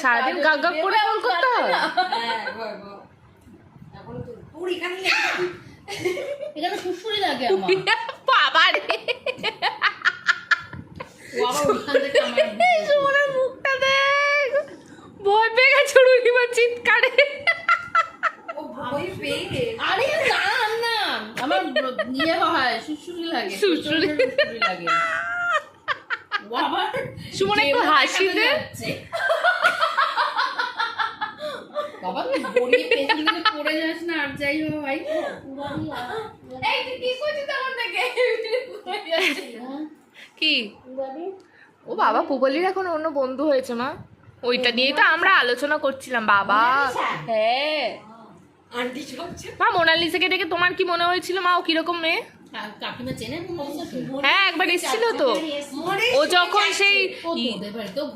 সারাদিন গাগ গাগ করে ফোন করতে হয়। এখানে সুড়সুড়ি লাগে আমার বাবা রে সুমনের মুখটা দেখ, ভয় পেয়ে গেছে রুহিমা চিৎকারে। আরে না না আমার ইয়ে হয় সুড়সুড়ি লাগে সুড়সুড়ি লাগে বাবা। সুমন একটু হাসি দে। বাবা তুই বড়ি পেছন দিকে পড়ে যাস না আর যাই হোক ভাই। এই তুই কি করছিস আমার থেকে? কি ও বাবা, পুবলির এখন অন্য বন্ধু হয়েছে মা, ওইটা নিয়েই তো আমরা আলোচনা করছিলাম বাবা। হ্যাঁ মা, মোনালিসাকে দেখে তোমার কি মনে হয়েছিল মা? ও কিরকম মেয়ে? কাকিমা চেনে? হ্যাঁ একবার এসেছিল তো, ও যখন সেই ওদের বাড়িতেও